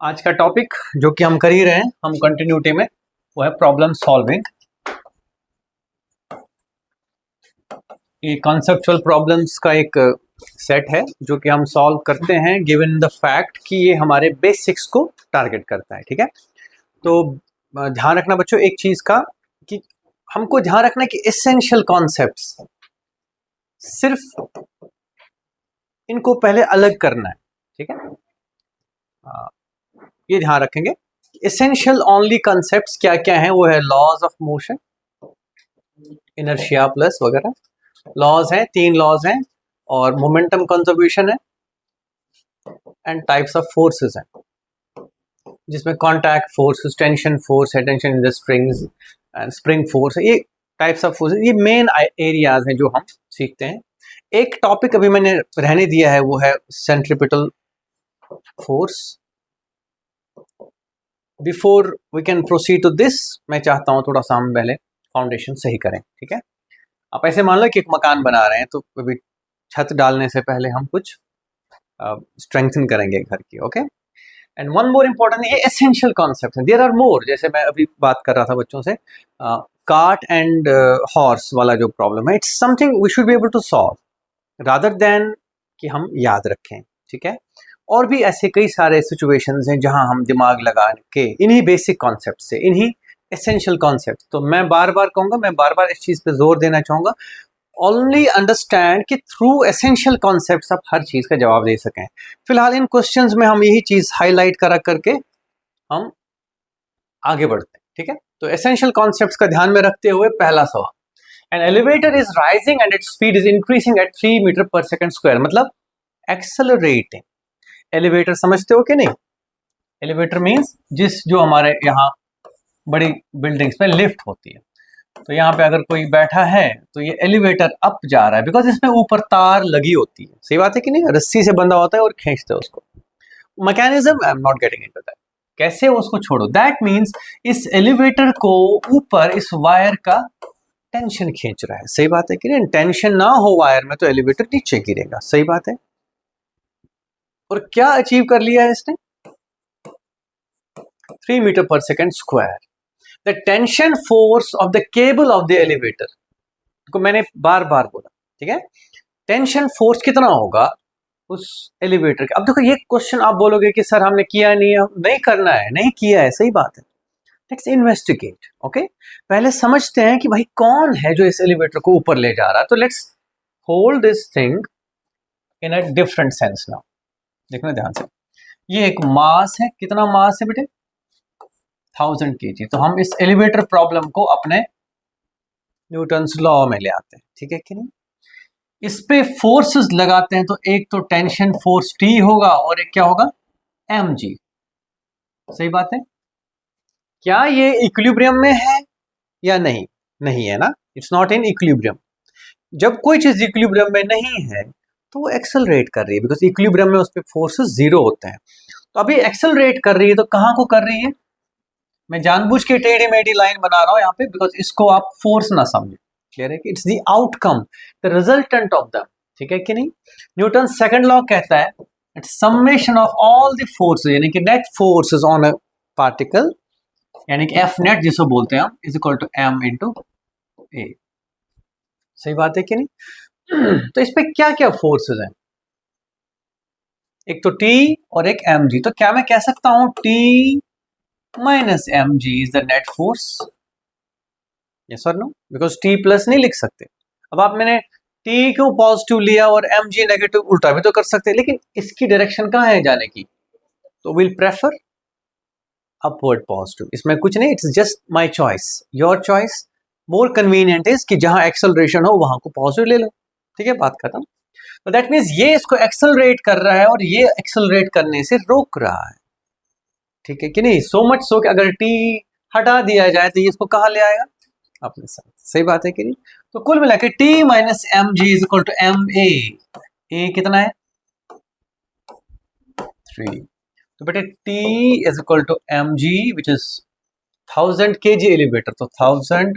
आज का टॉपिक जो कि हम कर ही रहे हैं, हम कंटिन्यूटी में, वो है प्रॉब्लम सॉल्विंग। ये कॉन्सेप्चुअल प्रॉब्लम्स का एक सेट है जो कि हम सॉल्व करते हैं गिवन द फैक्ट कि ये हमारे बेसिक्स को टारगेट करता है। ठीक है, तो ध्यान रखना बच्चों एक चीज का कि हमको ध्यान रखना है कि एसेंशियल कॉन्सेप्ट्स सिर्फ इनको पहले अलग करना है। ठीक है, ये ध्यान रखेंगे। एसेंशियल ओनली कॉन्सेप्ट्स क्या क्या हैं, वो है laws of motion, inertia plus वगैरह लॉज हैं, 3 लॉज हैं, और मोमेंटम कंजर्वेशन है, एंड टाइप्स ऑफ फोर्सेस हैं जिसमें कांटेक्ट फोर्स, टेंशन फोर्स है, tension in the springs and spring force है। ये टाइप्स ऑफ फोर्सेस, ये मेन एरियाज हैं जो हम सीखते हैं। एक टॉपिक अभी मैंने रहने दिया है, वो है centripetal force. Before we can proceed to this, मैं चाहता हूं थोड़ा सा हम पहले फाउंडेशन सही करें। ठीक है, आप ऐसे मान लो कि एक मकान बना रहे हैं, तो अभी छत डालने से पहले हम कुछ स्ट्रेंथन करेंगे घर की। Okay, and one more important, ये एसेंशियल कॉन्सेप्ट है, देयर आर मोर। जैसे मैं अभी बात कर रहा था बच्चों से, कार्ट एंड हॉर्स वाला जो प्रॉब्लम है, it's something we should be able to solve rather than कि हम याद रखें। ठीक है, और भी ऐसे कई सारे सिचुएशंस हैं जहां हम दिमाग लगा के इन्हीं बेसिक कॉन्सेप्ट से, इन्हीं एसेंशियल कॉन्सेप्ट, तो मैं बार बार कहूंगा, मैं बार बार इस चीज पे जोर देना चाहूंगा, ओनली अंडरस्टैंड कि थ्रू एसेंशियल कॉन्सेप्ट्स आप हर चीज का जवाब दे सकें। फिलहाल इन क्वेश्चंस में हम यही चीज हाईलाइट करा करके हम आगे बढ़ते हैं। ठीक है, तो एसेंशियल कॉन्सेप्ट्स का ध्यान में रखते हुए पहला सवाल, an elevator is rising and its speed is increasing at 3 metre per second square, मतलब एक्सेलरेटिंग। एलिवेटर समझते हो कि नहीं? एलिवेटर मीन्स जो हमारे यहाँ बड़ी बिल्डिंग्स में लिफ्ट होती है, तो यहाँ पे अगर कोई बैठा है तो ये एलिवेटर अप जा रहा है, बिकॉज इसमें ऊपर तार लगी होती है। सही बात है कि नहीं? रस्सी से बंधा होता है और खींचते हैं उसको। Mechanism I am not getting into that, कैसे उसको छोड़ो। दैट मीन्स इस एलिवेटर को ऊपर इस वायर का टेंशन खींच रहा है। सही बात है कि नहीं? टेंशन ना हो वायर में तो एलिवेटर नीचे गिरेगा। सही बात है। और क्या अचीव कर लिया है इसने? 3 मीटर पर second square. The tension force of the cable of the elevator को मैंने बार बार बोला। ठीक है, टेंशन फोर्स कितना होगा उस एलिवेटर के। अब देखो ये क्वेश्चन आप बोलोगे कि सर हमने किया नहीं करना है, नहीं किया है। सही बात है, लेट्स इन्वेस्टिगेट। ओके, पहले समझते हैं कि भाई कौन है जो इस एलिवेटर को ऊपर ले जा रहा है। तो let's hold this thing in a different sense now. देखना ध्यान से, ये एक मास है। कितना मास है बेटे? 1000 kg। तो हम इस एलिवेटर प्रॉब्लम को अपने न्यूटन्स लॉ में ले आते हैं। ठीक है कि नहीं? इस पे फोर्सेस लगाते हैं, तो एक तो टेंशन फोर्स T होगा और एक क्या होगा? mg। सही बात है। क्या ये इक्विलिब्रियम में है या नहीं? नहीं है ना, इट्स नॉट इन इक्विलिब्रियम। जब कोई चीज इक्विलिब्रियम में नहीं है तो वो एक्सेलरेट कर रही है, बिकॉज इक्विलिब्रियम में उस पे फोर्सेस 0 होते हैं। तो अभी एक्सेलरेट कर रही है, तो कहां को कर रही है? मैं जानबूझ के टेढ़ी मेढ़ी लाइन बना रहा हूं यहाँ पे, बिकॉज इसको आप फोर्स ना समझे। क्लियर है कि it's the outcome, the resultant of them. ठीक है कि नहीं? न्यूटन सेकंड लॉ कहता है it's summation of all the forces, यानी कि net forces on a particle, यानी कि एफ नेट जिसको बोलते हैं हम, is equal to m into a. सही बात है कि नहीं? तो इस पे क्या क्या फोर्सेस हैं? एक तो टी और एक एम जी। तो क्या मैं कह सकता हूं T minus M G is the net force? Yes और नो? बिकॉज टी प्लस नहीं लिख सकते। अब आप मैंने टी क्यों पॉजिटिव लिया और एम जी नेगेटिव, उल्टा भी तो कर सकते हैं, लेकिन इसकी डायरेक्शन कहाँ है जाने की? तो विल प्रेफर अपवर्ड पॉजिटिव। इसमें कुछ नहीं, it's just my choice, your choice. More convenient is कि जहां एक्सेलरेशन हो वहां को पॉजिटिव ले लो। ठीक है, बात खत्म। तो दैट मीन्स ये इसको एक्सेलरेट कर रहा है और ये एक्सेलरेट करने से रोक रहा है। ठीक है कि नहीं? सो मच सो कि अगर टी हटा दिया जाए तो ये इसको कहाँ ले आएगा? अपने साथ। सही बात है कि नहीं? तो कुल मिला के T minus M G is equal to M A कितना है? 3। तो बेटे T is equal to M G which is 1000 kg elevator, तो 1000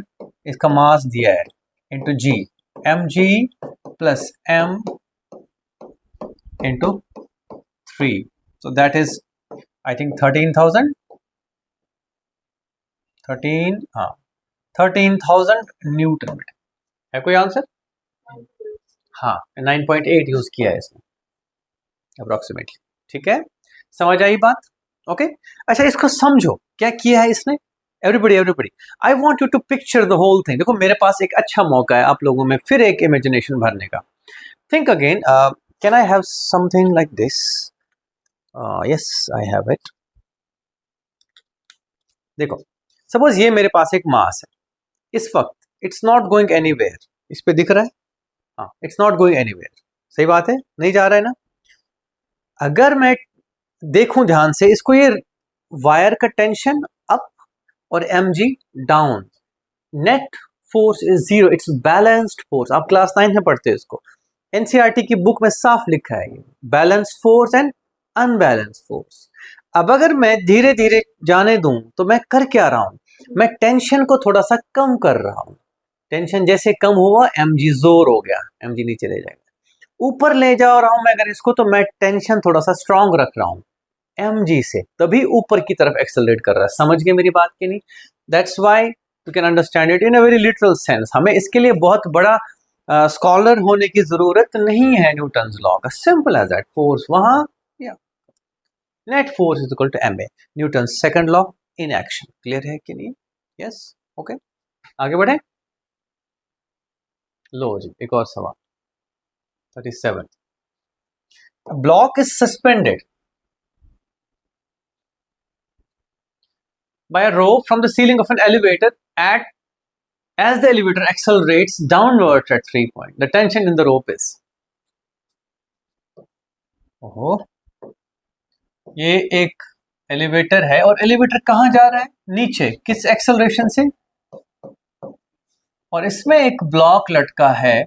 इसका मास दिया है into G, M G plus M into 3, so that is I think 13,000, 13,000 newton metre है। कोई आंसर? हाँ, 9.8 यूज किया है इसमें अप्रोक्सीमेटली। ठीक है, समझ आई बात? ओके अच्छा, इसको समझो क्या किया है इसने। Everybody I want you to picture the whole thing. देखो मेरे पास एक अच्छा मौका है आप लोगों में फिर एक इमेजिनेशन भरने का। Think again, can I have something like this? Yes I have it. देखो सपोज ये मेरे पास एक मास है, इस वक्त इट्स नॉट गोइंग एनीवेयर। इस पे दिख रहा है? हाँ, इट्स नॉट गोइंग एनीवेयर। सही बात है, नहीं जा रहा है ना। अगर मैं देखूं ध्यान से इसको, ये वायर का टेंशन अप और mg down, net force is zero, it's balanced force. आप क्लास 9 में पढ़ते हो इसको, एनसीईआरटी की बुक में साफ लिखा है balance force and unbalance force. अब अगर मैं धीरे धीरे जाने दूं तो मैं कर क्या रहा हूं, मैं टेंशन को थोड़ा सा कम कर रहा हूं। टेंशन जैसे कम हुआ mg जोर हो गया, mg नीचे ले जाएगा। ऊपर ले जा रहा हूं मैं अगर इसको, तो मैं टेंशन थोड़ा सा स्ट्रांग रख रहा हूं mg से, तभी ऊपर की तरफ एक्सेलरेट कर रहा है। समझ गए मेरी बात की नहीं? That's why you can understand it in a very literal sense. हमें इसके लिए बहुत बड़ा स्कॉलर होने की जरूरत नहीं है। न्यूटन्स लॉ का सिंपल एज दैट, फोर्स वहां, net force is equal to ma, Newton second law in action. Clear है कि नहीं? यस ओके, आगे बढ़े। लो जी, एक और सवाल 37। Block is suspended by a rope from the ceiling of an elevator as the elevator accelerates downwards at 3 point. The tension in the rope is. ओहो, ये एक एलिवेटर है और एलिवेटर कहां जा रहा है? नीचे। किस एक्सेलरेशन से? और इसमें एक ब्लॉक लटका है,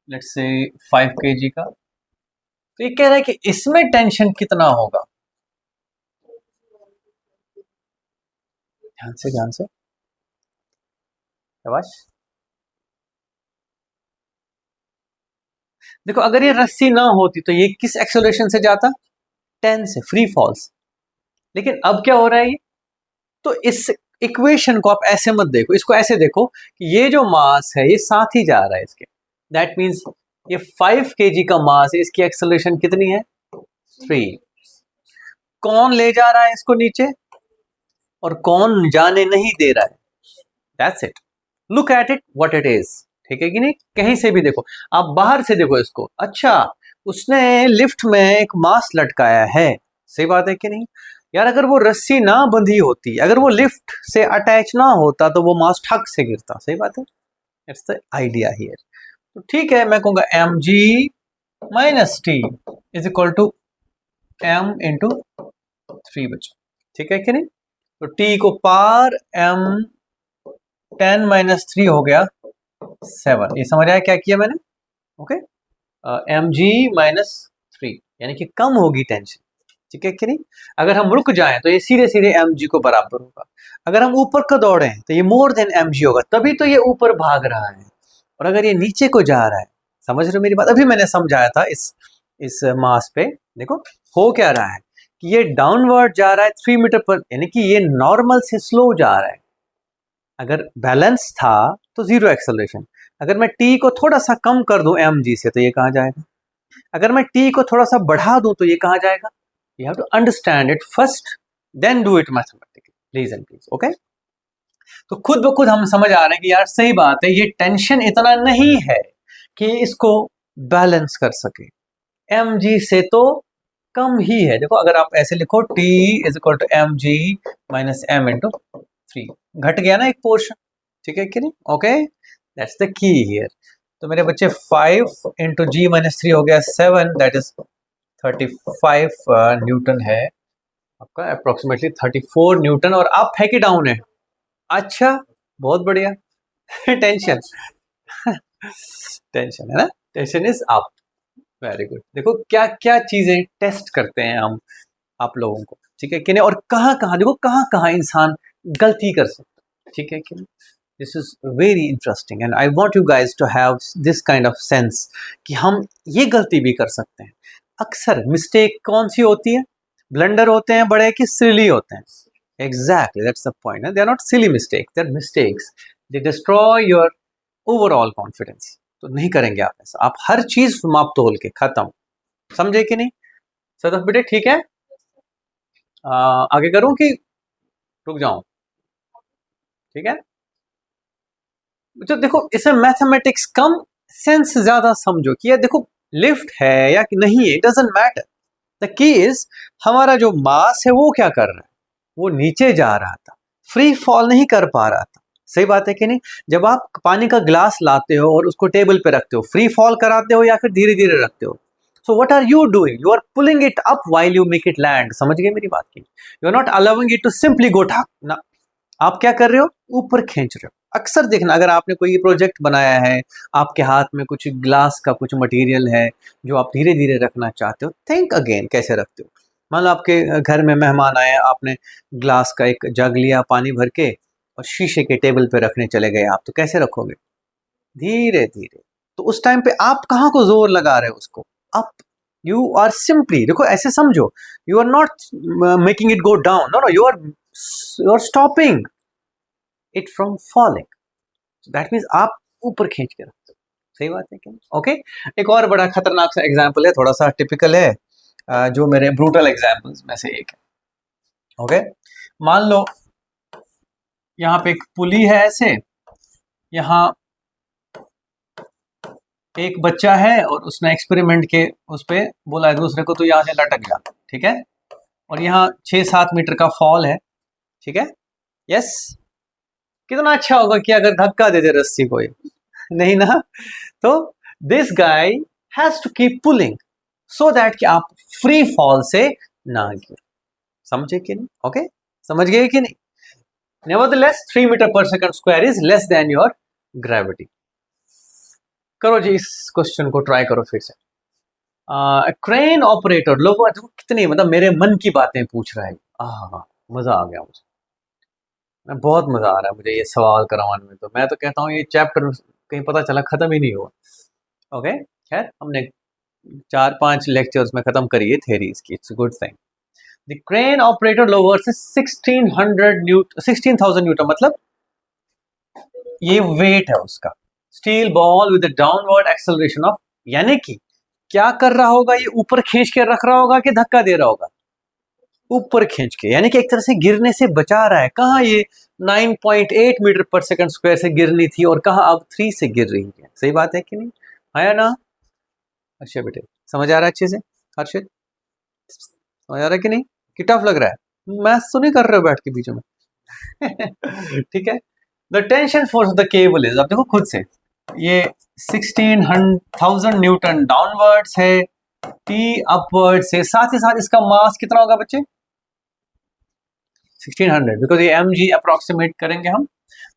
लेट्स से 5 kg का। तो ये कह रहा है कि इसमें टेंशन कितना होगा। ध्यान से शाबाश। देखो अगर ये रस्सी ना होती तो ये किस एक्सेलरेशन से जाता? 10 से, फ्री फॉल्स। लेकिन अब क्या हो रहा है ये? तो इस इक्वेशन को आप ऐसे मत देखो, इसको ऐसे देखो कि ये जो मास है ये साथ ही जा रहा है इसके। दैट मीन्स ये 5 kg का मास है, इसकी एक्सेलरेशन कितनी है? 3। कौन ले जा रहा है इसको नीचे और कौन जाने नहीं दे रहा है? That's it. Look at it what it is. ठीक है कि नहीं? कहीं से भी देखो, आप बाहर से देखो इसको। अच्छा, उसने लिफ्ट में एक मास लटकाया है। सही बात है कि नहीं यार? अगर वो रस्सी ना बंधी होती, अगर वो लिफ्ट से अटैच ना होता तो वो मास ठक से गिरता। सही बात है, इट्स द आइडिया हियर। तो ठीक है, मैं कहूंगा mg minus T is equal to m into 3 बचा। ठीक है कि नहीं? तो t को पार m 10 माइनस 3 हो गया 7। ये समझ आया क्या किया मैंने? ओके, mg माइनस 3 यानी कि कम होगी टेंशन। ठीक है कि नहीं? अगर हम रुक जाएं तो ये सीधे सीधे mg को बराबर होगा। अगर हम ऊपर को दौड़े तो ये मोर देन mg होगा, तभी तो ये ऊपर भाग रहा है। और अगर ये नीचे को जा रहा है, समझ रहे हो मेरी बात? अभी मैंने समझाया था इस मास पे। देखो हो क्या रहा है कि ये डाउनवर्ड जा रहा है 3 मीटर पर, यानी कि ये नॉर्मल से स्लो जा रहा है। अगर बैलेंस था तो जीरो एक्सेलरेशन। अगर मैं टी को थोड़ा सा कम कर दूं mg से तो ये कहां जाएगा? अगर मैं टी को थोड़ा सा बढ़ा दूं तो ये कहां जाएगा? You have to understand it first, then do it mathematically. Please and please, okay? तो खुद ब खुद हम समझ आ रहे हैं कि यार सही बात है, ये टेंशन इतना नहीं है कि इसको बैलेंस कर सके। mg से तो कम ही है। देखो अगर आप ऐसे लिखो t is equal to mg minus m into 3, घट गया ना एक पोर्शन। ठीक है कि नहीं? Okay, that's the key here. तो मेरे बच्चे 5 इंटू जी माइनस 3 हो गया 7, दैट इज 35 न्यूटन है आपका, अप्रोक्सीमेटली 34 न्यूटन। और अप है कि डाउन है? अच्छा, बहुत बढ़िया। टेंशन टेंशन है ना, tension is up. Very good. देखो क्या क्या चीजें टेस्ट करते हैं हम आप लोगों को। ठीक है कि नहीं? और कहाँ कहाँ देखो, कहाँ कहाँ इंसान गलती कर सकता है। ठीक है कि नहीं? This is very interesting and I want you guys to have this kind of sense कि हम ये गलती भी कर सकते हैं। अक्सर मिस्टेक कौन सी होती है? ब्लंडर होते हैं बड़े कि सिली होते हैं? Exactly, that's the point. They are not silly mistakes, they are mistakes. They destroy your overall confidence. तो नहीं करेंगे आप ऐसा. आप हर चीज माप तोल के खत्म. समझे कि नहीं सदफ बेटे? ठीक है, आगे करूं कि रुक जाऊं? ठीक है. तो देखो इसमें मैथमेटिक्स कम, सेंस ज्यादा समझो कि ये देखो लिफ्ट है या कि नहीं है, it doesn't matter. The key is हमारा जो मास है वो क्या कर रहा है, वो नीचे जा रहा था, फ्री फॉल नहीं कर पा रहा था. सही बात है कि नहीं? जब आप पानी का ग्लास लाते हो और उसको टेबल पे रखते हो, फ्री फॉल कराते हो या फिर धीरे धीरे रखते हो? So what are you doing? You are pulling it up while you make it land. समझ गए मेरी बात की? You are not allowing it to simply go ठाक ना. आप क्या कर रहे हो? ऊपर खींच रहे हो. अक्सर देखना, अगर आपने कोई प्रोजेक्ट बनाया है, आपके हाथ में कुछ ग्लास का कुछ मटेरियल है जो आप धीरे धीरे रखना चाहते हो, थिंक अगेन कैसे रखते हो. मान लो आपके घर में मेहमान आए, आपने ग्लास का एक जग लिया पानी भर के और शीशे के टेबल पे रखने चले गए आप, तो कैसे रखोगे? धीरे धीरे. तो उस टाइम पे आप कहाँ को जोर लगा रहे हो उसको? अप. यू आर सिंपली, देखो ऐसे समझो, you are not making it go down, no no, you are stopping it from falling. That means आप ऊपर खींच के रखते हो. सही बात है क्या? ओके. एक और बड़ा खतरनाक सा एग्जाम्पल है, थोड़ा सा टिपिकल है, जो मेरे ब्रूटल एग्जाम्पल्स में से एक है. ओके. मान लो यहाँ पे एक पुली है ऐसे, यहाँ एक बच्चा है और उसने एक्सपेरिमेंट के उस पे बोला एक दूसरे को, तो यहाँ से लटक जा. ठीक है. और यहाँ 6-7 मीटर का फॉल है. ठीक है. यस. कितना अच्छा होगा कि अगर धक्का दे दे रस्सी को ये. नहीं ना? तो this guy has to keep pulling so that कि आप फ्री फॉल से ना गिरो. समझे कि नहीं? ओके. समझ गए कि नहीं? Nevertheless 3 metre per second square is less than your gravity. करो जी, इस क्वेश्चन को ट्राई करो फिर से. क्रेन ऑपरेटर, लोगों कितनी मतलब मेरे मन की बातें पूछ रहा है. मजा आ गया मुझे. बहुत मजा आ रहा है मुझे ये सवाल करवाने में. तो मैं तो कहता हूँ ये चैप्टर कहीं पता चला खत्म ही नहीं हुआ. ओके. खैर हमने 4-5 लेक्चर्स में खत्म करी है थेरीज की. It's good thing. The crane operator louvers is 16,000 Newton, मतलब ये वेट है उसका. Steel ball with downward acceleration of, यानी कि क्या कर रहा होगा ये? ऊपर खींच के रख रहा होगा कि धक्का दे रहा होगा? ऊपर खींच के, यानी कि एक तरह से गिरने से बचा रहा है. कहाँ ये 9.8 मीटर पर सेकंड स्क्वायर से गिरनी थी और कहाँ अब 3 से गिर रही है. सही बात है कि नहीं? आया ना? अच्छा बेटे, समझ आ रहा है अच्छे से? हर्षित समझ आ रहा है कि नहीं? कि टफ लग रहा है? मैथ्स तो नहीं कर रहे हो बैठ के बीच में? ठीक है. The tension force of the cable is, अब देखो खुद से, ये 16,000 न्यूटन डाउनवर्ड्स है, टी अपवर्ड से, साथ ही साथ इसका मास कितना होगा बच्चे? 1600, बिकॉज ये एम जी अप्रोक्सीमेट करेंगे हम.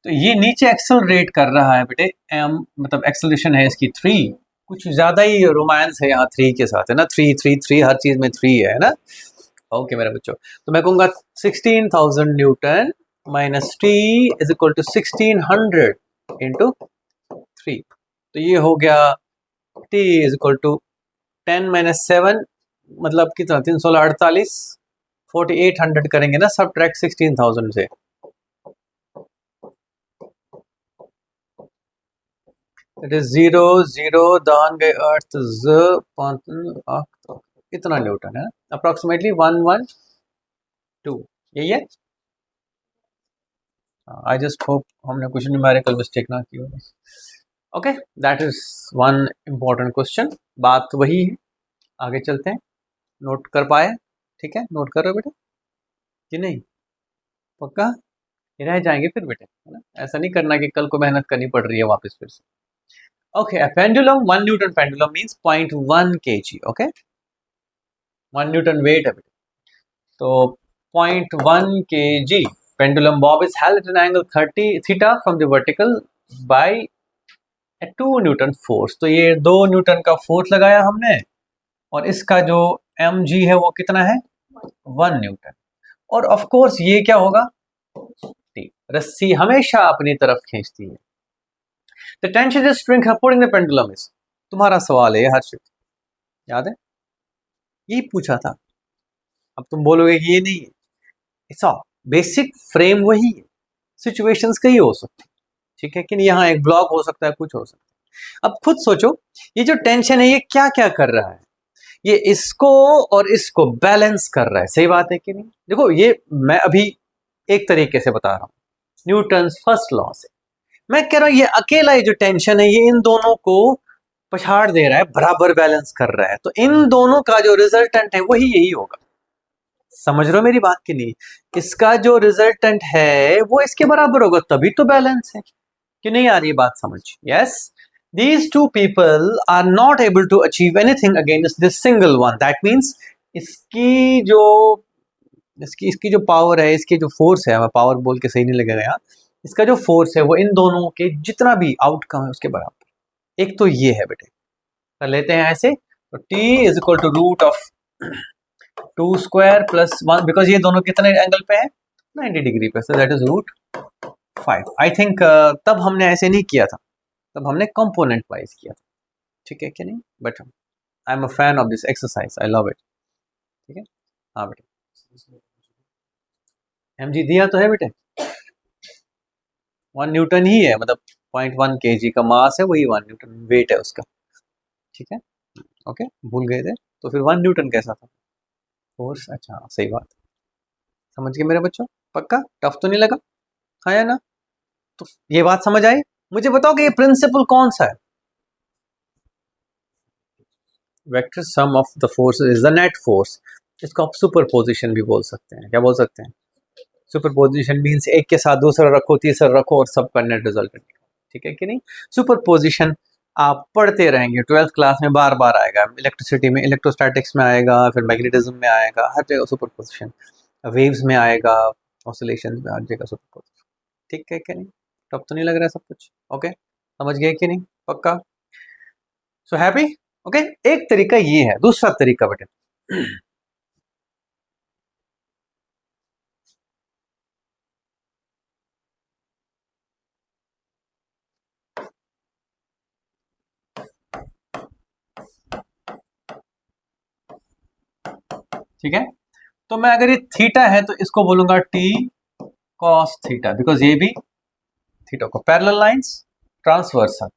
तो ये नीचे एक्सेलरेट कर रहा है बेटे. एम मतलब एक्सेलरेशन है इसकी 3. कुछ ज्यादा ही रोमांस है यहाँ 3 के साथ, है ना? 3 हर चीज में 3 है ना? ओके मेरे बच्चों. तो मैं कहूंगा 16,000 newton minus T is equal to 1600 into 3. तो ये हो गया T is equal to 10 minus 7, मतलब कितना? 348. 4800 करेंगे ना सब ट्रैक 16,000 से. इट इज 0 0 दान गए अर्थ इतना न्यूटन है, अप्रोक्सीमेटली 112. यही है. आई जस्ट होप हमने कुछ न्यूमेरिकल मिस्टेक ना की हो. Okay, that is one important question. बात वही है. आगे चलते हैं. नोट कर पाए? ठीक है, नोट कर रहे हो बेटा कि नहीं? पक्का? रह जाएंगे फिर बेटे, है ना? ऐसा नहीं करना कि कल को मेहनत करनी पड़ रही है वापस फिर से. Okay, pendulum 1 Newton pendulum means 0.1 kg. Okay, 1 Newton wait है बेटे. तो 0.1 kg pendulum bob is held at an angle 30 theta from the vertical by a 2 Newton force. तो ये 2 न्यूटन का फोर्स लगाया हमने और इसका जो mg है वो कितना है? 1 न्यूटन. और ऑफ कोर्स ये क्या होगा? रस्सी हमेशा अपनी तरफ खींचती है. The tension is string supporting the pendulum is. तुम्हारा सवाल है हर्षित, याद है? यही पूछा था. अब तुम बोलोगे कि ये नहीं है, इट्स ऑल बेसिक फ्रेम वही है, सिचुएशंस कई हो सकती है, ठीक है कि नहीं, यहाँ एक ब्लॉक हो सकता है, कुछ हो सकता है। अब खुद सोचो ये जो टेंशन है ये क्या क्या कर रहा है, ये इसको और इसको बैलेंस कर रहा है, सही बात है कि नहीं। देखो ये मैं अभी एक तरीके से बता रहा हूं, न्यूटन्स फर्स्ट लॉ से मैं कह रहा हूं ये अकेला ये जो टेंशन है ये इन दोनों को पछाड़ दे रहा है, बराबर बैलेंस कर रहा है, तो इन दोनों का जो रिजल्टेंट है वही यही होगा। समझ रहे हो मेरी बात की नहीं, इसका जो रिजल्टेंट है वो इसके बराबर होगा, तभी तो बैलेंस है कि नहीं। आ रही है बात समझ? Yes, these two people are not able to achieve anything against this single one, that means इसकी जो इसकी जो पावर है, इसकी जो फोर्स है, मैं पावर बोल के सही नहीं लगेगा यहाँ, इसका जो फोर्स है वो इन दोनों के जितना भी आउटकम है उसके बराबर। एक तो ये है बेटे, कर लेते हैं ऐसे, तो t is equal to root of 2 square plus 1, because ये दोनों कितने एंगल पे है, 90 डिग्री पे, so that is root 5। I think तब हमने ऐसे नहीं किया था, तब हमने कंपोनेंट वाइज किया था, ठीक है कि नहीं। But I am a fan of this exercise, I love it, ठीक है। हाँ बेटे, एम जी दिया तो है बेटे, 1 न्यूटन ही है, मतलब 0.1 kg का मास है, वही 1 न्यूटन वेट है उसका, ठीक है। ओके, भूल गए थे, तो फिर 1 न्यूटन कैसा था, फोर्स। अच्छा सही बात, समझ गए मेरे बच्चों, पक्का टफ तो नहीं लगा, हाँ या ना। तो ये बात समझ आई, मुझे बताओ कि ये प्रिंसिपल कौन सा है। Vector sum of the force is the net force, इसको आप सुपरपोजिशन भी बोल सकते हैं, क्या बोल सकते हैं, सुपरपोजिशन मीन्स एक के साथ दूसरा रखो, तीसरा रखो और सबका नेट रिजल्ट, ठीक है कि नहीं। सुपरपोजिशन आप पढ़ते रहेंगे, 12th क्लास में बार बार आएगा, इलेक्ट्रिसिटी में, इलेक्ट्रोस्टैटिक्स में आएगा, फिर मैग्नेटिज्म में आएगा, हर जगह सुपरपोजिशन, वेव्स में आएगा, ऑसिलेशन में, हर जगह सुपरपोजिशन, ठीक है कि नहीं। टफ तो नहीं लग रहा है सब कुछ, ओके समझ गए कि नहीं, पक्का। So happy, okay. एक तरीका ये है, दूसरा तरीका बेटे, ठीक है। तो मैं अगर ये थीटा है तो इसको बोलूंगा टी कॉस थीटा, बिकॉज ये भी थीटा को पैरेलल लाइंस ट्रांसवर्सल,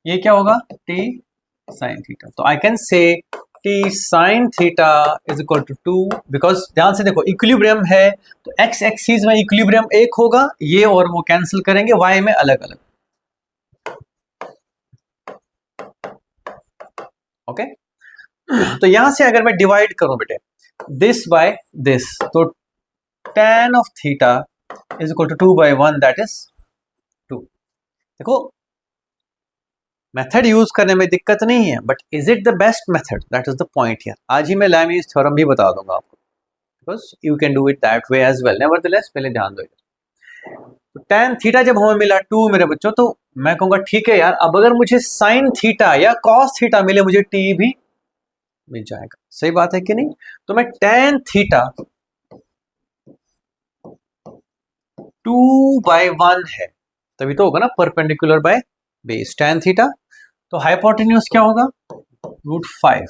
ये क्या होगा टी साइन थीटा, तो I can say T sine theta is equal to 2, because ध्यान से देखो इक्विलिब्रियम है तो एक्स एक्सिस में इक्विलिब्रियम एक होगा, ये और वो कैंसिल करेंगे, वाई में अलग अलग, ओके। तो यहां से अगर मैं डिवाइड करूं बेटे दिस बाय दिस, तो tan of theta is equal to 2/1, that is 2। देखो मेथड यूज करने में दिक्कत नहीं है, but is it the best method, that is the point here. आज ही मैं लैमीज थ्योरम भी बता दूंगा आपको, because you can do it that way as well, nevertheless पहले ध्यान दो। तो tan थीटा जब हमें मिला 2 मेरे बच्चों, तो मैं कहूंगा ठीक है यार, अब अगर मुझे sin थीटा या cos थीटा मिले, मुझे t भी मिल जाएगा, सही बात है कि नहीं। तो मैं tan थीटा 2/1 है, तभी तो होगा ना perpendicular by base, tan theta, तो हाइपोटेन्यूज क्या होगा √5।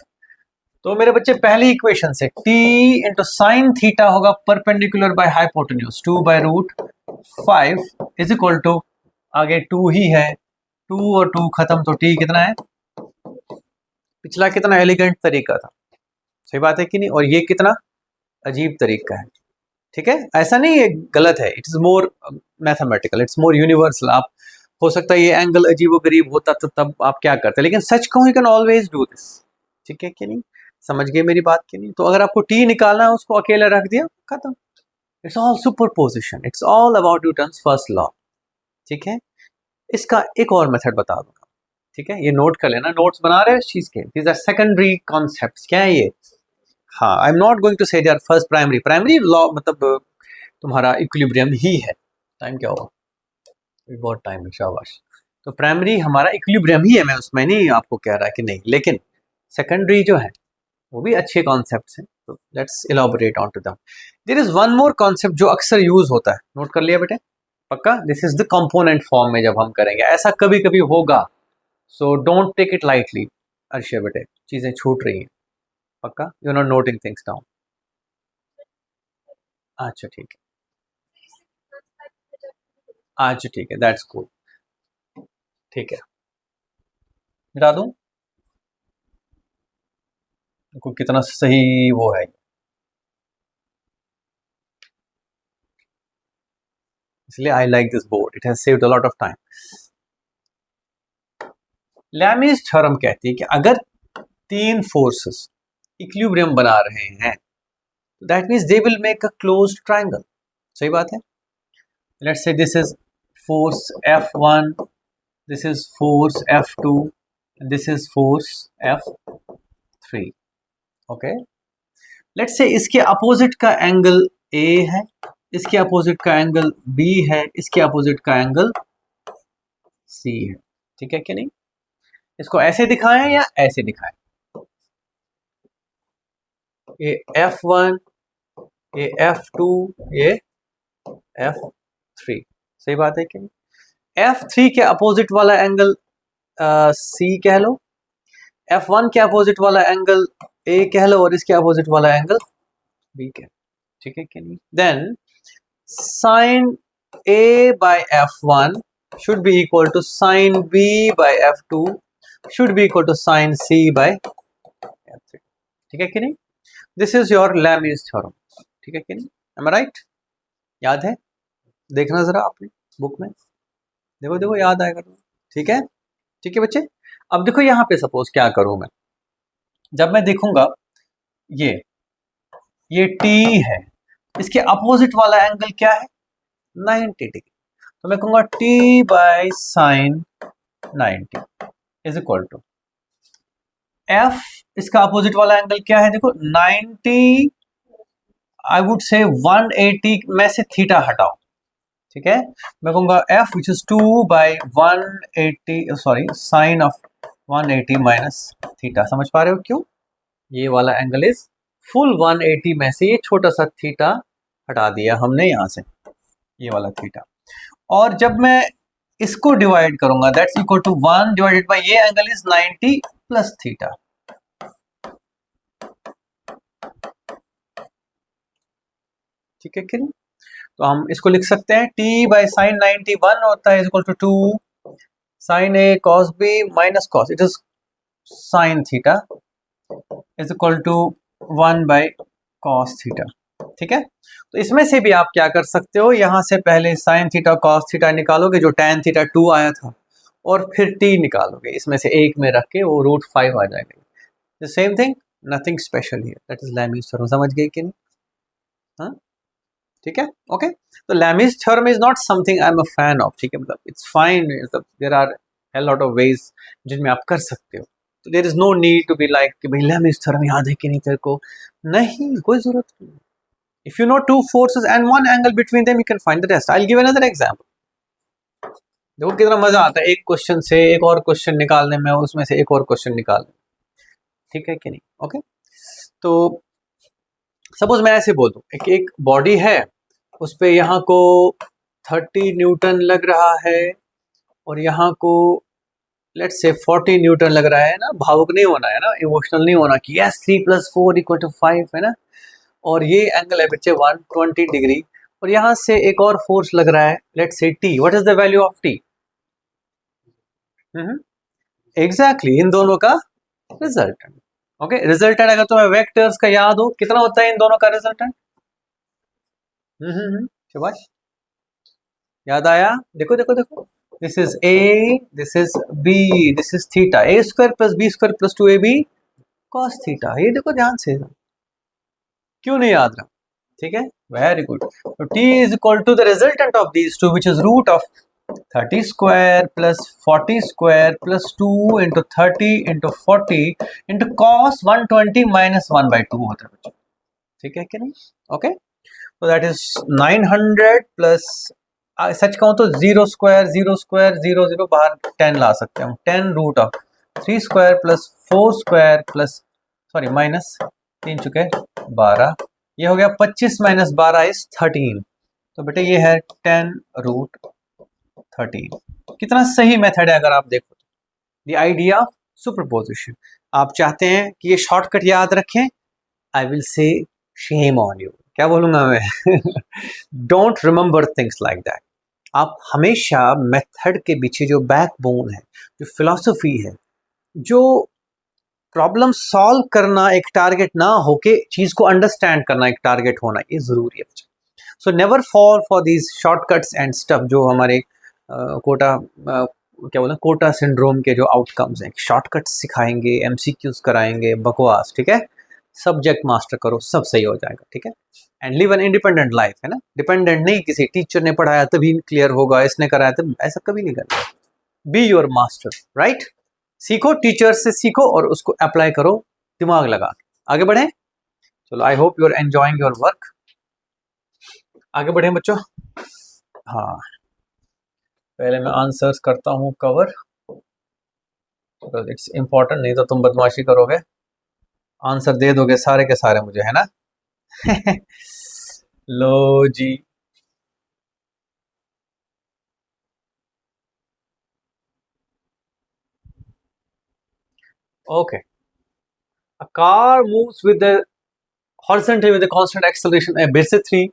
तो मेरे बच्चे पहली इक्वेशन से t इंटू साइन थीटा होगा perpendicular by hypotenuse 2/√5 is equal to, आगे 2 ही है, 2 और 2 खत्म, तो t कितना है, पिछला कितना एलिगेंट तरीका था, सही बात है कि नहीं, और ये कितना अजीब तरीका है, ठीक है। ऐसा नहीं है गलत है, it is more mathematical, it's more universal. आप हो सकता है ये एंगल अजीब गरीब होता तो तब आप क्या करते, लेकिन सच कहूं you can always do this, ठीक है कि नहीं, समझ गए मेरी बात की नहीं। तो अगर आपको टी निकालना है उसको अकेला रख दिया, खत्म, it's all superposition, it's all about Newton's first law, ठीक है। इसका एक और मेथड बता दूंगा, ठीक है, ये नोट कर लेना, नोट्स बना रहे हो इस चीज के, दीज आर सेकेंडरी कॉन्सेप्ट्स, क्या है ये, हाँ I am not going to say they are first primary, primary law मतलब तुम्हारा इक्विलिब्रियम ही है, टाइम क्या होगा, बहुत टाइम है, शाबाश। तो प्राइमरी हमारा इक्विलिब्रियम ही है, मैं उसमें नहीं आपको कह रहा कि नहीं, लेकिन सेकेंडरी जो है वो भी अच्छे कॉन्सेप्ट्स हैं, तो let's elaborate on to them. There is one more concept जो अक्सर यूज होता है, नोट कर लिया बेटे, पक्का, this is the component form में जब हम करेंगे, ऐसा कभी कभी होगा, so don't take it lightly, अर्शे बेटे चीजें छूट रही हैं, पक्का, you are not noting things down, अच्छा ठीक है, अच्छा ठीक है, दैट्स कूल। ठीक है, मिटा दूं? देखो कितना सही वो है। इसलिए I like this board, it has saved a lot of time. Lami's theorem कहती है कि अगर तीन फोर्सेस इक्विलिब्रियम बना रहे हैं, that means they will make a closed triangle. सही बात है। लेट्स से this is force F1, this is force F2, and this is force F3. okay, let's say इसके अपोजिट का एंगल A है, इसके अपोजिट का एंगल B है, इसके अपोजिट का एंगल C है। ठीक है कि नहीं? इसको ऐसे दिखाएं या ऐसे दिखाएं? ये F1, ये F2, ये F3। सही बात है कि नहीं? F3 के अपोजिट वाला एंगल C कह लो, F1 के अपोजिट वाला एंगल A कह लो, और इसके अपोजिट वाला एंगल B कह लो। ठीक है कि नहीं? Then sin A by F1 should be equal to sin B by F2 should be equal to sin C by F3। ठीक है कि नहीं? This is your Lami's theorem. ठीक है कि नहीं? Am I right? याद है? देखना जरा आपने बुक में, देखो देखो याद आएगा तुम्हें। ठीक है, ठीक है बच्चे। अब देखो यहाँ पे सपोज क्या करूं मैं, जब मैं देखूंगा ये T है, इसके अपोजिट वाला एंगल क्या है? 90 डिग्री। तो मैं कहूंगा T by sine 90 is equal to F, इसका अपोजिट वाला एंगल क्या है? देखो 90, आई वुड से 180 में से थीटा हटाओ। ठीक है, मैं कहूंगा F which is 2 by 180, sorry sine of 180 minus theta. समझ पा रहे हो क्यों? ये वाला एंगल इज फुल 180 में से ये छोटा सा थीटा हटा दिया हमने यहां से, ये वाला थीटा। और जब मैं इसको डिवाइड करूंगा, that's equal to 1 divided by ये एंगल इज 90 प्लस थीटा। ठीक है कि नहीं? तो हम इसको लिख सकते हैं T बाय साइन 91 होता है equal to 2 sine A cos B minus cos, it is sine theta is equal to 1 by cos theta. ठीक है, तो इसमें से भी आप क्या कर सकते हो, यहां से पहले साइन थीटा cos थीटा निकालोगे, जो tan थीटा 2 आया था, और फिर T निकालोगे, इसमें से एक में रख के वो √5 आ जाएगा। The same thing, nothing special here, that is Lami's theorem. समझ गए कि नहीं? हाँ ठीक है, ओके। तो Lami's theorem is not something I am a fan of. ठीक है, मतलब इट्स फाइन, मतलब there are a lot of ways जिनमें आप कर सकते हो। तो there is no need to be like कि भाई लैमीज थ्योरम याद है कि नहीं तेरे को, नहीं, कोई जरूरत नहीं। If you know two forces and one angle between them, you can find the rest. I will give another example. देखो कितना मजा आता है एक क्वेश्चन से एक और क्वेश्चन निकालने में, उसमें से एक और क्वेश्चन निकालने। ठीक है कि नहीं? ओके, तो सपोज मैं ऐसे बोल दूं, एक बॉडी है, उस पे यहाँ को 30 न्यूटन लग रहा है, और यहाँ को लेट्स से 40 न्यूटन लग रहा है ना। भावुक नहीं होना है ना, इमोशनल नहीं होना कि यस 3 + 4 = 5 है ना। और ये एंगल है बच्चे 120 डिग्री, और यहाँ से एक और फोर्स लग रहा है, let's say T। What is the value of T? Exactly, इन दोनों का रिजल्टेंट। ओके, रिजल्टेंट अगर तुम्हें वेक्टर्स का याद हो, कितना होता है इन दोनों का रिजल्टेंट? शाबाश, याद आया? देखो देखो देखो, this is A, this is B, this is theta. A² + B² + 2AB cos theta. ये देखो ध्यान से, क्यों नहीं याद रहा? ठीक है, वेरी गुड। तो T is equal to the resultant of these two, which is root of 30² + 40² + 2 × 30 × 40 × cos 120 - 1/2 होता है बच्चों। ठीक है कि नहीं? ओके, तो दैट इज 900 प्लस, सच कहूँ तो 0² 0² 0 0 बाहर 10 ला सकते हैं हम, 10 root of 3² + 4² plus, sorry minus 3 चुके 12, ये हो गया 25 - 12 इज 13। तो बेटे ये है 10 रूट 13। कितना सही मेथड है अगर आप देखो तो। The idea of superposition. आप चाहते हैं कि ये शॉर्टकट याद रखें, I will say shame on you. क्या बोलूंगा मैं? Don't remember things like that. आप हमेशा मेथड के पीछे जो बैकबोन है, जो फिलॉसफी है, जो प्रॉब्लम सॉल्व करना एक टारगेट ना होके चीज को अंडरस्टैंड करना एक टारगेट होना, ये जरूरी है। So never fall for these shortcuts and stuff जो हमारे कोटा क्या बोलते हैं, कोटा सिंड्रोम के जो आउटकम्स हैं। शॉर्टकट्स सिखाएंगे, एमसीक्यूज कराएंगे, बकवास, ठीक है। सब्जेक्ट मास्टर करो, सब सही हो जाएगा, ठीक है। And live an independent life, है ना। डिपेंडेंट नहीं, किसी टीचर ने पढ़ाया तभी क्लियर होगा, इसने कराया तब, ऐसा कभी नहीं करना। Be your master, right. सीखो, टीचर से सीखो और उसको अप्लाई करो दिमाग लगा के। आगे बढ़े। चलो, I hope you are enjoying your work. आगे बढ़े बच्चों। हाँ, पहले मैं आंसर्स करता हूँ कवर, इट्स इंपॉर्टेंट, नहीं तो तुम बदमाशी करोगे, आंसर दे दोगे सारे के सारे मुझे, है ना। लो जी, okay. A car moves with the horizontally with a constant acceleration. Basic 3.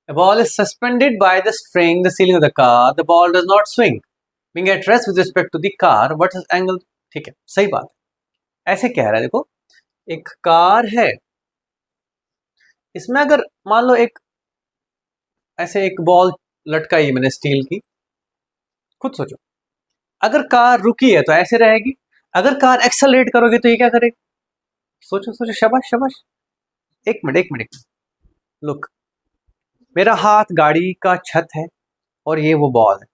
A ball is suspended by the string, the ceiling of the car. The ball does not swing. Being at rest with respect to the car. What is angle? ठीक है, सही बात है। ऐसे कह रहा है, देखो, एक कार है, इसमें अगर मान लो एक ऐसे एक बॉल लटकाई मैंने स्टील की, खुद सोचो, अगर कार रुकी है तो ऐसे रहेगी, अगर कार एक्सेलरेट करोगे तो ये क्या करेगी? सोचो सोचो, शाबाश शाबाश। एक मिनट एक मिनट, लुक, मेरा हाथ गाड़ी का छत है और ये वो बॉल है,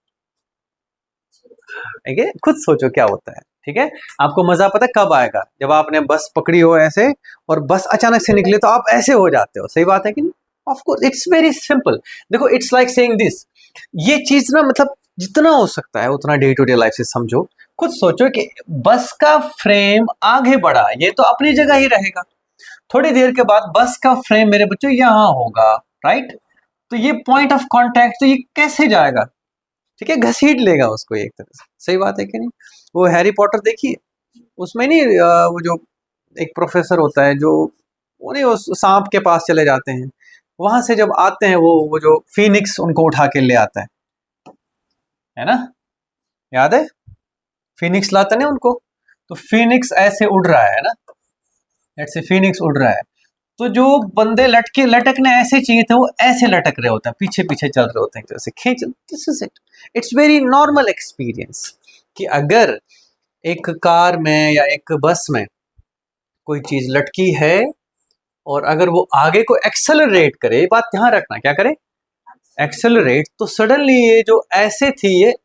ठीक है। खुद सोचो क्या होता है, ठीक है। आपको मजा पता है कब आएगा? जब आपने बस पकड़ी हो ऐसे और बस अचानक से निकले तो आप ऐसे हो जाते हो, सही बात है कि नहीं? Of course, it's very simple. देखो, इट्स लाइक सेइंग दिस, ये चीज ना, मतलब जितना हो सकता है उतना डे टू डे लाइफ से समझो। खुद सोचो कि बस का फ्रेम आगे बढ़ा, ये तो अपनी जगह ही रहेगा, थोड़ी देर के बाद बस का फ्रेम मेरे बच्चों यहाँ होगा, राइट। तो ये पॉइंट ऑफ कांटेक्ट, तो ये कैसे जाएगा? ठीक है, घसीट लेगा उसको एक तरह से, सही बात है कि नहीं? वो हैरी पॉटर देखिए, उसमें नहीं वो जो एक प्रोफेसर होता है जो, वो नहीं, उस सांप के पास चले जाते हैं, वहां से जब आते हैं वो जो फीनिक्स उनको उठा के ले आता है ना, याद है? फीनिक्स लाते ना उनको, तो फीनिक्स ऐसे उड़ रहा है ना, ऐसे फीनिक्स उड़ रहा है, तो जो बंदे लटके लटकने ऐसे चाहिए थे वो ऐसे लटक रहे होते हैं, पीछे पीछे चल रहे होते हैं, जैसे खींच। This is it, it's very normal experience कि अगर एक कार में या एक बस में कोई चीज लटकी है और अगर वो आगे को एक्सेलरेट करे, बात ध्यान रखना, क्या करे? एक्सेलरेट, तो सडनली ये जो ऐसे थी ये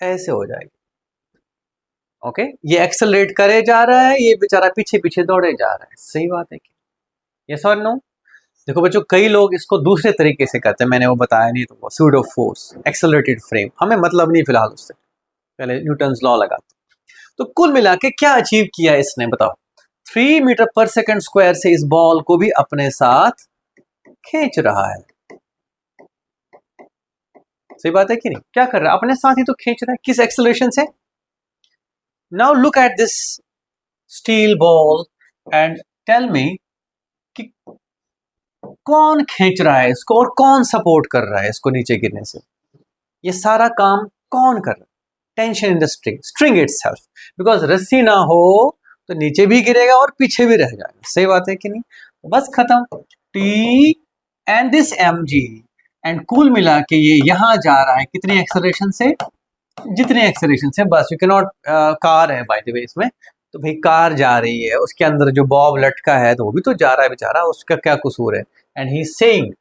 ऐसे हो जाएगी, ओके। ये एक्सेलरेट करे जा रहा है, ये बेचारा पीछे पीछे दौड़े जा रहा है, सही बात है कि यस और नो? देखो बच्चों, कई लोग इसको दूसरे तरीके से करते हैं, मैंने वो बताया नहीं तुमको, सूडो फोर्स, एक्सेलरेटेड फ्रेम, हमें मतलब नहीं फिलहाल उससे, पहले न्यूटन्स लॉ लगाते। तो कुल मिला के क्या अचीव किया इसने, बताओ? 3 मीटर पर सेकंड स्क्वायर से इस बॉल को भी अपने साथ खींच रहा है, सही बात है कि नहीं? क्या कर रहा है? अपने साथ ही तो खींच रहा है, किस एक्सेलरेशन से? Now look at this steel ball and tell me कि कौन खींच रहा है इसको और कौन सपोर्ट कर रहा है इसको नीचे गिरने से? ये सारा काम कौन कर रहा है? Tension in the string, string itself, because रस्सी ना हो तो नीचे भी गिरेगा और पीछे भी रह जाएगा, सही बात है कि नहीं? तो बस खत्म, T and this M G, and कुल मिला के ये यहां जा रहा है कितनी एक्सेलरेशन से? जितनी एक्सेलरेशन से, बस। यू कैन नॉट, कार है बाय द वे इसमें, तो भाई कार जा रही है, उसके अंदर जो बॉब लटका है तो वो भी तो जा रहा है बेचारा, उसका क्या कसूर है? And he is saying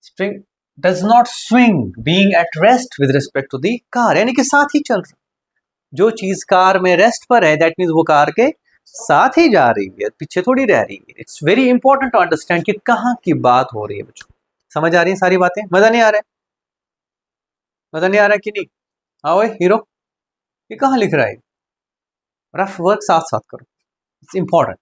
spring does not swing being at rest with respect to the car, यानी कि साथ ही चल रहा, जो चीज कार में रेस्ट पर है दैट मीन्स वो कार के साथ ही जा रही है, पीछे थोड़ी रह रही है। It's very important to understand कि कहाँ की बात हो रही है बच्चों। समझ आ रही है सारी बातें? मजा नहीं आ रहा है? मजा नहीं आ रहा है कि नहीं? आओ हीरो, ये कहाँ लिख रहा है? रफ वर्क साथ साथ करो, इट्स इंपॉर्टेंट,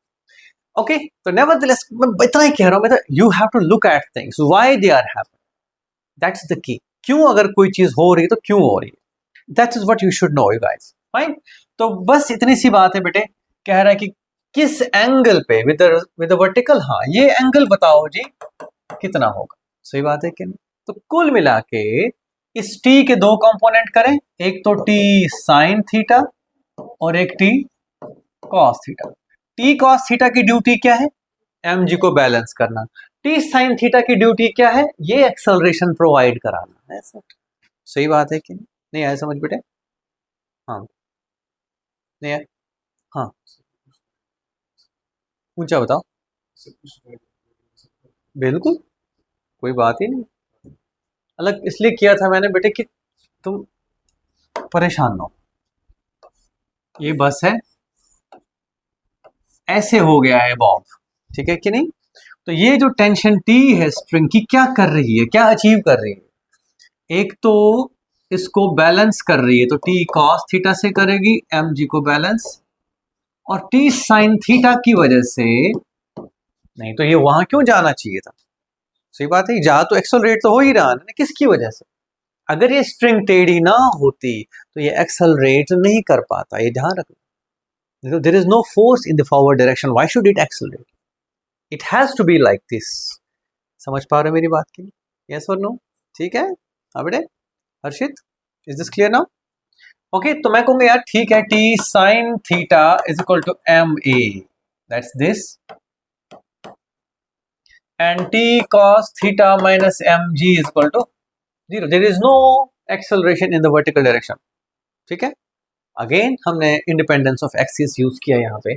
ओके। तो नेवरदलेस मैं इतना ही कह रहा हूं, मैं, you have to look at things why they are happening, that's the key. क्यों, अगर कोई चीज हो रही है तो क्यों हो रही है, that is what you should know, you guys, fine. तो बस इतनी सी बात है बेटे। कह रहा है कि किस एंगल पे विद द वर्टिकल, हाँ ये एंगल बताओ जी, कितना होगा। सही बात है कि नहीं। तो कुल मिला के इस टी के दो कंपोनेंट करें, एक तो टी साइन थीटा और एक T cos theta. T cos theta की ड्यूटी क्या है, एम जी को बैलेंस करना। टी साइन थीटा की ड्यूटी क्या है, ये एक्सेलरेशन प्रोवाइड कराना है। सही बात है कि नहीं, नहीं आया समझ बेटे। हाँ नहीं आया, हाँ ऊंचा बताओ। बिल्कुल कोई बात ही नहीं, अलग इसलिए किया था मैंने बेटे कि तुम परेशान ना हो। ये बस है, ऐसे हो गया है बॉब, ठीक है कि नहीं। तो ये जो टेंशन टी है स्ट्रिंग की, क्या कर रही है, क्या अचीव कर रही है, एक तो इसको बैलेंस कर रही है, तो टी कॉस थीटा से करेगी एम जी को बैलेंस, और टी साइन थीटा की वजह से, नहीं तो ये वहां क्यों जाना चाहिए था। सही बात है, जा तो एक्सेलरेट तो हो ही रहा है ना, किसकी वजह से। अगर ये स्ट्रिंग टेढ़ी ना होती तो ये एक्सेलरेट नहीं कर पाता, ये ध्यान रखना। There is no force in the forward direction, why should it accelerate, it has to be like this. समझ पा रहे हो मेरी बात की, यस और नो। ठीक है, हाँ बेटे Harshit, is this clear now. Okay, तो मैं कहूंगा यार ठीक है, T sine theta is equal to M a, that's this, and T cos theta minus M G is equal to zero. There is no acceleration in the vertical direction. ठीक है, again हमने independence of axis use किया यहाँ पे।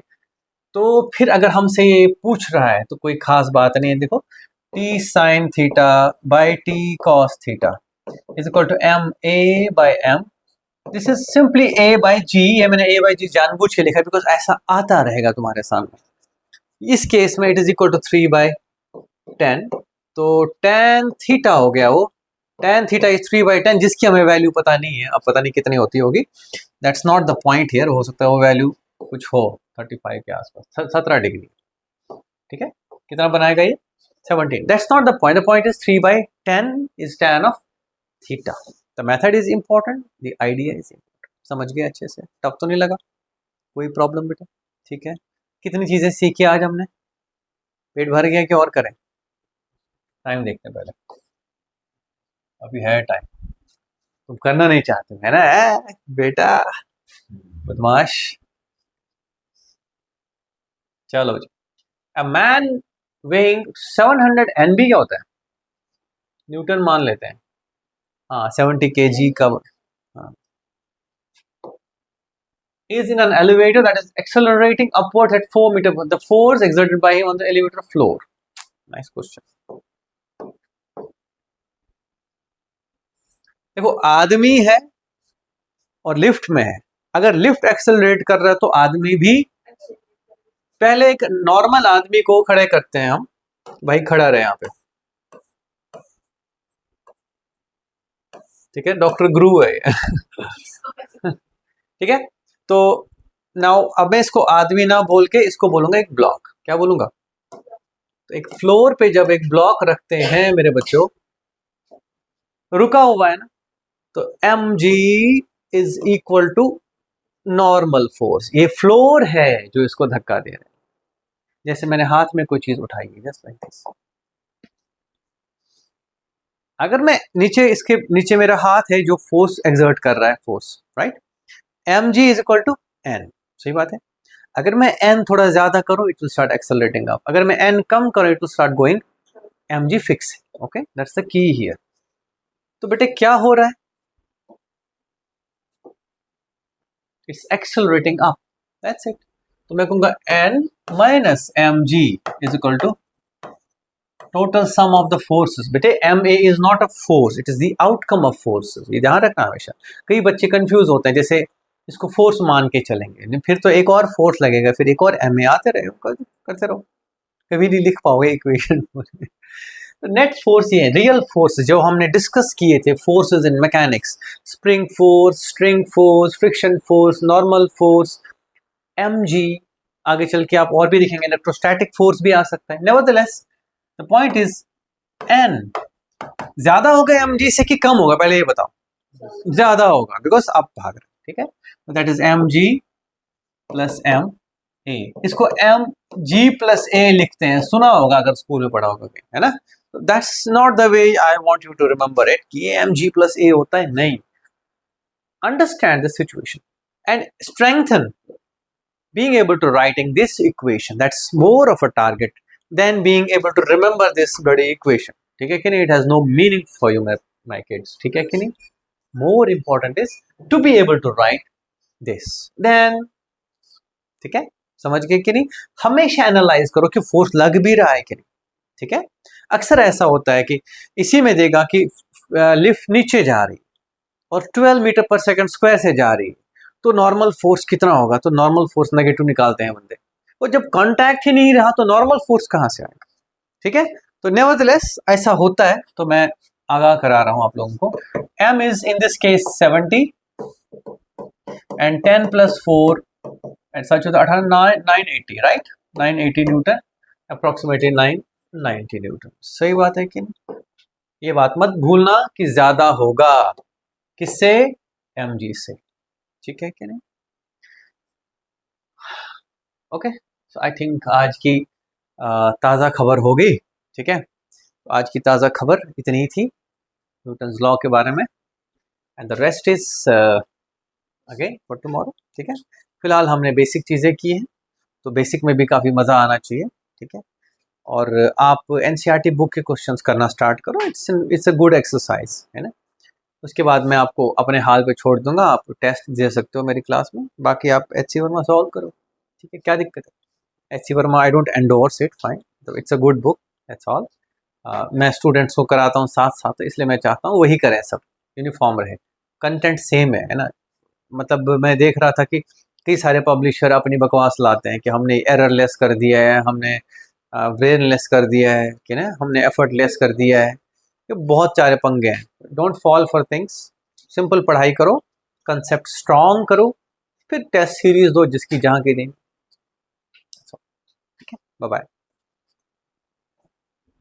तो फिर अगर हमसे ये पूछ रहा है तो कोई खास बात नहीं है। देखो, T sine theta by T cos theta is equal to M a by m, this is simply a by g. ये मैंने ए बाई जी जानबूझ के लिखा है बिकॉज ऐसा आता रहेगा तुम्हारे सामने। इस केस में इट इज इक्वल टू 3/10, तो tan थीटा हो गया वो, tan थीटा इज 3/10, जिसकी हमें वैल्यू पता नहीं है, अब पता नहीं कितनी होती होगी, that's not the point here. हो सकता है वो वैल्यू कुछ हो 35 के आसपास, 17 डिग्री। ठीक है, कितना बनाएगा ये, 17, that's not the point, the point is 3/10 is tan of theta. The method is important, the idea is important. समझ गए अच्छे से, टफ तो नहीं लगा, कोई प्रॉब्लम बेटा। ठीक है, कितनी चीजें सीखी आज हमने, पेट भर गया कि और करें, टाइम देखते पहले, अभी है टाइम। तुम करना नहीं चाहते है ना बेटा, बदमाश। चलो जी, अ मैन वेइंग 700 एनबी क्या होता है, न्यूटन मान लेते हैं, हाँ 70 केजी का, हाँ, is in an elevator that is accelerating upwards at 4 meter. The force exerted by him on the elevator floor. Nice question. देखो, आदमी है और लिफ्ट में है, अगर लिफ्ट एक्सेलरेट कर रहा है तो आदमी भी, पहले एक नॉर्मल आदमी को खड़े करते हैं हम, भाई खड़ा रहे यहाँ पे, ठीक है, डॉक्टर गुरु है ठीक है, तो नाउ अब मैं इसको आदमी ना बोल के इसको बोलूंगा एक ब्लॉक, क्या बोलूंगा, तो एक फ्लोर पे जब एक ब्लॉक रखते हैं मेरे बच्चों, रुका हुआ है ना, तो M ji is equal to normal force, ये फ्लोर है जो इसको धक्का दे रहा है। जैसे मैंने हाथ में कोई चीज उठाई है, जस्ट लाइक दिस, अगर मैं नीचे, इसके नीचे मेरा हाथ है जो फोर्स एक्सर्ट कर रहा है, force, right, m ji is equal to N. सही बात है, अगर मैं एन थोड़ा ज्यादा करूं it will start accelerating up, अगर मैं एन कम करूं it will start going, m g fix है। Okay, that's the key here. तो बेटे क्या हो रहा है, it's accelerating up, that's it. तो मैं कहूंगा N minus M G is equal to total sum of the forces. बेटे M A is not a force, it is the outcome of forces, ये ध्यान रखना हमेशा। कई बच्चे कंफ्यूज होते हैं, जैसे इसको फोर्स मान के चलेंगे, फिर तो एक और फोर्स लगेगा, फिर एक और एम ए आते रहे, करते रहो, कभी नहीं लिख पाओगे इक्वेशन नेट फोर्स ये है, रियल फोर्स जो हमने डिस्कस किए थे, forces in mechanics, spring force, string force, friction force, normal force, M G, आगे चल के आप और भी देखेंगे इलेक्ट्रोस्टैटिक फोर्स भी आ सकता है। Nevertheless the point is an ज्यादा होगा एम जी से कि कम होगा, पहले ये बताओ, ज्यादा होगा बिकॉज आप भाग रहे, ठीक है, that is M G plus M A, इसको एम जी प्लस ए लिखते हैं, सुना होगा अगर स्कूल में पढ़ा होगा, है ना, that's not the way I want you to remember it कि mg प्लस a होता है, नहीं. Understand the situation and strengthen being able to writing this equation. That's more of a target than being able to remember this bloody equation. ठीक है कि नहीं? It has no meaning for you, my kids. ठीक है कि नहीं? More important is to be able to write this. Then, ठीक है? समझ गए कि नहीं? हमेशा एनालाइज करो कि फोर्स लग भी रहा है कि नहीं. ठीक है? अक्सर ऐसा होता है कि इसी में देगा कि लिफ्ट नीचे जा रही और 12 मीटर पर सेकंड स्क्वायर से जा रही है, तो नॉर्मल फोर्स कितना होगा? तो नॉर्मल फोर्स नेगेटिव निकालते हैं बंदे. और जब कांटेक्ट ही नहीं रहा तो नॉर्मल फोर्स कहाँ से आएगा? ठीक है? तो नेवरदलेस ऐसा होता है, तो मैं आगाह करा रहा हूं आप लोगों को. m is in this case 70 and 10 plus 4 and such होता है 980, राइट? 980 Newton, approximately 990 Newton. सही बात है कि नहीं? ये बात मत भूलना कि ज्यादा होगा किससे? mg से. ठीक है कि नहीं? ओके, सो आई थिंक आज की ताज़ा खबर हो गई. ठीक है, तो आज की ताज़ा खबर इतनी ही थी न्यूटन्स लॉ के बारे में, and the rest is again for tomorrow. ठीक है, फिलहाल हमने बेसिक चीज़ें की हैं, तो बेसिक में भी काफ़ी मज़ा आना चाहिए. ठीक है, और आप एनसीईआरटी बुक के क्वेश्चंस करना स्टार्ट करो. इट्स अ गुड एक्सरसाइज, है ना. उसके बाद मैं आपको अपने हाल पे छोड़ दूंगा, आप टेस्ट दे सकते हो मेरी क्लास में, बाकी आप HC वर्मा सॉल्व करो. ठीक है, क्या दिक्कत है? HC Verma I don't endorse it, fine, तो it's a good book, that's all. मैं स्टूडेंट्स को कराता हूँ साथ साथ, तो इसलिए मैं चाहता हूँ वही करें, सब यूनिफॉर्म रहे, कंटेंट सेम है ना. मतलब मैं देख रहा था कि कई सारे पब्लिशर अपनी बकवास लाते हैं कि हमने एरर लेस कर दिया है, हमने ब्रेन लेस कर दिया है कि ना, हमने एफर्ट लेस कर दिया है. ये बहुत सारे पंगे हैं. Don't fall for things, simple पढ़ाई करो, कंसेप्ट स्ट्रॉन्ग करो, फिर टेस्ट सीरीज दो जिसकी जहाँ की दें. ठीक है, बाय बाय.